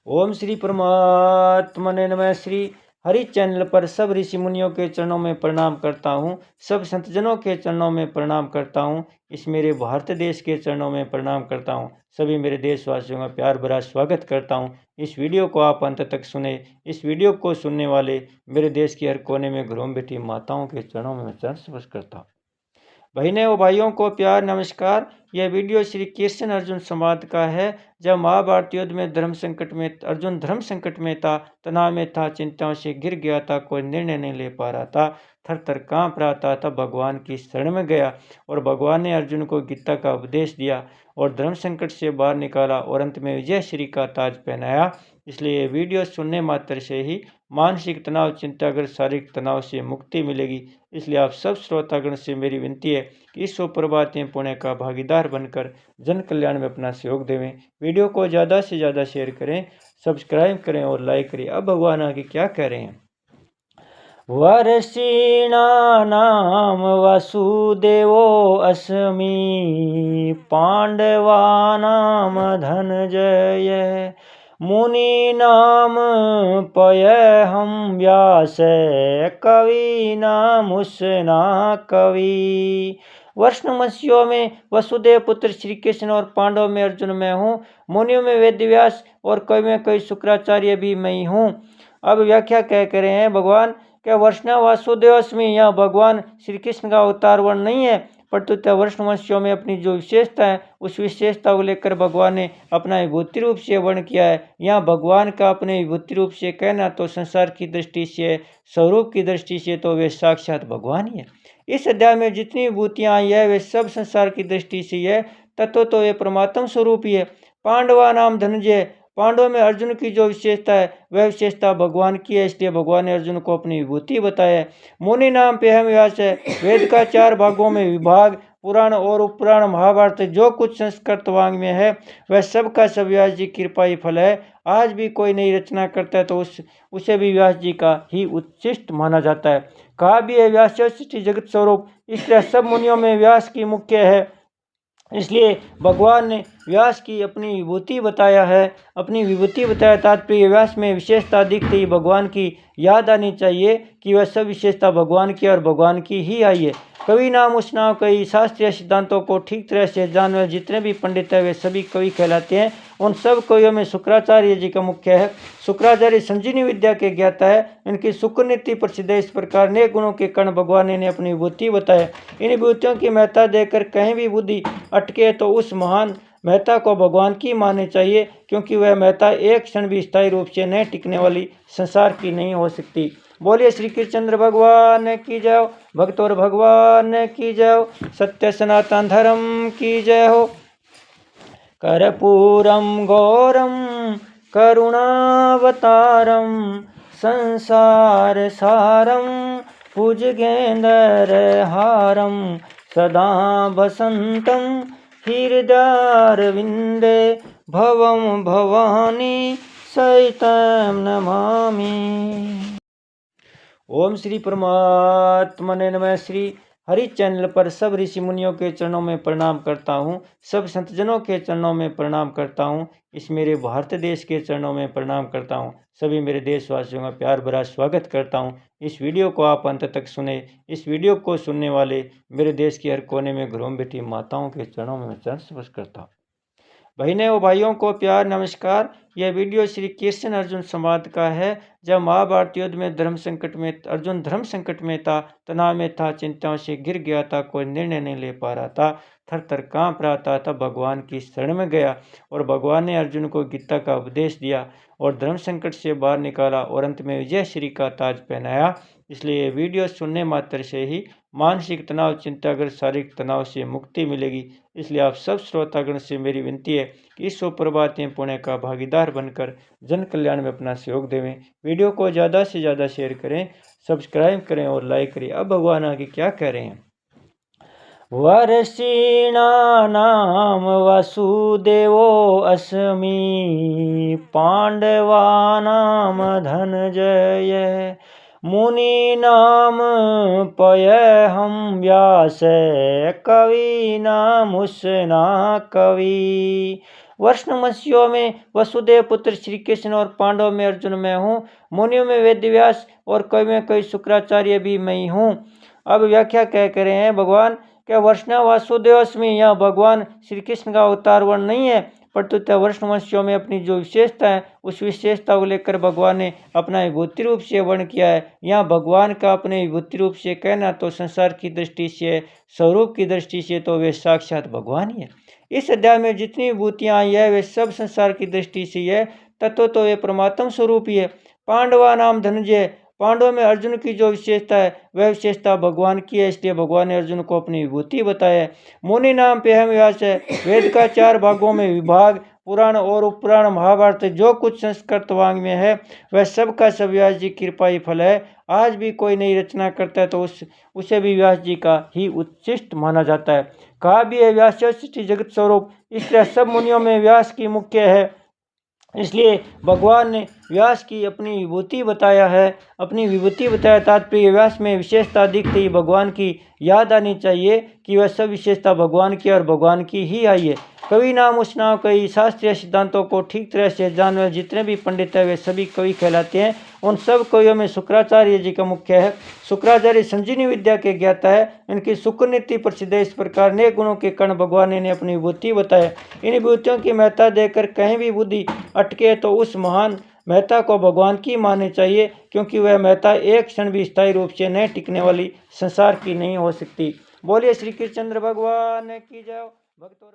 ओम श्री परमात्मने नमः। श्री हरि चैनल पर सब ऋषि मुनियों के चरणों में प्रणाम करता हूँ, सब संतजनों के चरणों में प्रणाम करता हूँ, इस मेरे भारत देश के चरणों में प्रणाम करता हूँ। सभी मेरे देशवासियों का प्यार भरा स्वागत करता हूँ। इस वीडियो को आप अंत तक सुने। इस वीडियो को सुनने वाले मेरे देश के हर कोने में घरों में बैठी माताओं के चरणों में मैं चरण स्पर्श करता हूँ। बहनें व भाइयों को प्यार नमस्कार। यह वीडियो श्री कृष्ण अर्जुन संवाद का है। जब महाभारत युद्ध में अर्जुन धर्म संकट में था, तनाव में था, चिंताओं से घिर गया था, कोई निर्णय नहीं ले पा रहा था, थर थर कांप रहा था, तब भगवान की शरण में गया और भगवान ने अर्जुन को गीता का उपदेश दिया और धर्म संकट से बाहर निकाला और अंत में विजय श्री का ताज पहनाया। इसलिए ये वीडियो सुनने मात्र से ही मानसिक तनाव, चिंताग्रस्त, शारीरिक तनाव से मुक्ति मिलेगी। इसलिए आप सब श्रोतागण से मेरी विनती है कि इस सुप्रभात पुण्य का भागीदार बनकर जन कल्याण में अपना सहयोग देवें। वीडियो को ज़्यादा से ज़्यादा शेयर करें, सब्सक्राइब करें और लाइक करें। अब भगवान आगे क्या कह रहे हैं। वर्षीणानां वसुदेवो अस्मि पाण्डवानां धनञ्जय मुनीनां पयहं व्यास कवीनामुष्णा कवि। वर्षमंशियों में वसुदेव पुत्र श्री कृष्ण और पांडव में अर्जुन मैं हूँ, मुनियों में वेदव्यास और कवि में कवि शुक्राचार्य भी मैं ही हूँ। अब व्याख्या क्या कर रहे हैं भगवान। क्या वर्षना वासुदेवस्मि, यह भगवान श्री कृष्ण का अवतार वर्ण नहीं है, परंतु वर्षवंशियों में अपनी जो विशेषता है उस विशेषता को लेकर भगवान ने अपना विभूति रूप से वर्ण किया है। यहाँ भगवान का अपने विभूति रूप से कहना तो संसार की दृष्टि से, स्वरूप की दृष्टि से तो वे साक्षात भगवान ही है। इस अध्याय में जितनी विभूतियाँ आई है वे सब संसार की दृष्टि से है, तत्व तो वे परमात्म स्वरूप ही है। पांडवा नाम धनंजय, पांडवों में अर्जुन की जो विशेषता है वह विशेषता भगवान की है, इसलिए भगवान ने अर्जुन को अपनी विभूति बताया है। मुनि नाम पे हम व्यास है, वेद का 4 भागों में विभाग, पुराण और उपपुराण, महाभारत जो कुछ संस्कृत वांग में है वह सब का सब व्यास जी की कृपा ही फल है। आज भी कोई नई रचना करता है तो उसे भी व्यास जी का ही उच्छिष्ट माना जाता है। कहा भी है व्यास सृष्टि जगत स्वरूप, इसलिए सब मुनियों में व्यास की मुख्य है। इसलिए भगवान ने व्यास की अपनी विभूति बताया है। अपनी विभूति बताया तात्पर्य व्यास में विशेषता दिखते ही भगवान की याद आनी चाहिए कि वह सब विशेषता भगवान की और भगवान की ही आई है। कवि नाम उस नाम कई शास्त्रीय सिद्धांतों को ठीक तरह से जानने जितने भी पंडित है वे सभी कवि कहलाते हैं। उन सब कवियों में शुक्राचार्य जी का मुख्य है। शुक्राचार्य संजीवनी विद्या के ज्ञाता है। इनकी शुक्र नीति प्रसिद्ध है। इस प्रकार नेक गुणों के कारण भगवान ने अपनी विभूति बताया। इन विभूतियों की महत्ता देकर कहीं भी बुद्धि अटके तो उस महान महत्ता को भगवान की माननी चाहिए, क्योंकि वह महत्ता एक क्षण भी स्थायी रूप से नहीं टिकने वाली, संसार की नहीं हो सकती। बोलिए श्री कृष्णचंद्र भगवान की जय हो, भक्त और भगवान की जय हो, सत्य सनातन धर्म की जय हो। कर्पूरम गौरम करुणावतारम संसार सारम भुजगेंद्र हारम सदा वसंतम हृदयारविंदे भवं भवानी सहितं नमामि। ओम श्री परमात्मने नमः। श्री हरि चैनल पर सब ऋषि मुनियों के चरणों में प्रणाम करता हूँ, सब संतजनों के चरणों में प्रणाम करता हूँ, इस मेरे भारत देश के चरणों में प्रणाम करता हूँ। सभी मेरे देशवासियों का प्यार भरा स्वागत करता हूँ। इस वीडियो को आप अंत तक सुने। इस वीडियो को सुनने वाले मेरे देश के हर कोने में घरों में बैठी माताओं के चरणों में मैं चरण स्पर्श करता हूँ। बहनें व भाइयों को प्यार नमस्कार। यह वीडियो श्री कृष्ण अर्जुन संवाद का है। जब महाभारत युद्ध में अर्जुन धर्म संकट में था, तनाव में था, चिंताओं से घिर गया था, कोई निर्णय नहीं ले पा रहा था, थर थर कांप रहा था, तब भगवान की शरण में गया और भगवान ने अर्जुन को गीता का उपदेश दिया और धर्म संकट से बाहर निकाला और अंत में विजय श्री का ताज पहनाया। इसलिए ये वीडियो सुनने मात्र से ही मानसिक तनाव, चिंताग्रस्त, शारीरिक तनाव से मुक्ति मिलेगी। इसलिए आप सब श्रोतागण से मेरी विनती है कि इस सुप्रभात पुण्य का भागीदार बनकर जन कल्याण में अपना सहयोग देवें। वीडियो को ज़्यादा से ज़्यादा शेयर करें, सब्सक्राइब करें और लाइक करें। अब भगवान आगे क्या कह रहे हैं। वर्षीणानां वसुदेवो अस्मि पाण्डवानां धनञ्जय मुनीनां पयहं व्यास कवीनामुष्णा कवि। वर्ष्णमस्यों में वसुदेव पुत्र श्री कृष्ण और पांडवों में अर्जुन मैं हूँ। मुनियों में वेदव्यास और कवि में कई शुक्राचार्य भी मैं ही हूँ। अब व्याख्या क्या कह रहे हैं भगवान, क्या वर्ष्णा वासुदेवस्मि यहाँ भगवान श्री कृष्ण का अवतार वर्ण नहीं है, परंतु वर्ष्णवंशियों में अपनी जो विशेषता है उस विशेषता को लेकर भगवान ने अपना विभूति रूप से वर्ण किया है। यहाँ भगवान का अपने विभूति रूप से कहना तो संसार की दृष्टि से, स्वरूप की दृष्टि से तो वे साक्षात भगवान ही है। इस अध्याय में जितनी विभूतियाँ आई है वे सब संसार की दृष्टि से है, तत्व तो वे परमात्म स्वरूप ही है। पांडवा नाम धनंजय, पांडवों में अर्जुन की जो विशेषता है वह विशेषता भगवान की है, इसलिए भगवान ने अर्जुन को अपनी विभूति बताया है। मुनि नाम पे हम व्यास है, वेद का 4 भागों में विभाग, पुराण और उपपुराण, महाभारत जो कुछ संस्कृत वांग में है वह सब का सब व्यास जी की कृपा ही फल है। आज भी कोई नई रचना करता है तो उसे भी व्यास जी का ही उच्छिष्ट माना जाता है। कहा भी है व्यास सृष्टि जगत स्वरूप, इसलिए सब मुनियों में व्यास की मुख्य है, इसलिए भगवान ने व्यास की अपनी विभूति बताया है। अपनी विभूति बताया तात्पर्य व्यास में विशेषता दिखते ही भगवान की याद आनी चाहिए कि वह सब विशेषता भगवान की और भगवान की ही आई है। कवि नाम उस नाम कई शास्त्रीय सिद्धांतों को ठीक तरह से जानने वाले जितने भी पंडित हैं वे सभी कवि कहलाते हैं। उन सब कवियों में शुक्राचार्य जी का मुख्य है। शुक्राचार्य संजीवनी विद्या के ज्ञाता है। इनकी शुक्रनीति प्रसिद्ध है। इस प्रकार नेक गुणों के कर्ण भगवान ने अपनी विभूति बताए। इन विभूतियों की महत्ता देकर कहीं भी बुद्धि अटके तो उस महान महत्ता को भगवान की माननी चाहिए, क्योंकि वह महत्ता एक क्षण भी स्थायी रूप से नहीं टिकने वाली, संसार की नहीं हो सकती। बोलिए श्री कृष्णचंद्र भगवान की जय। भक्त और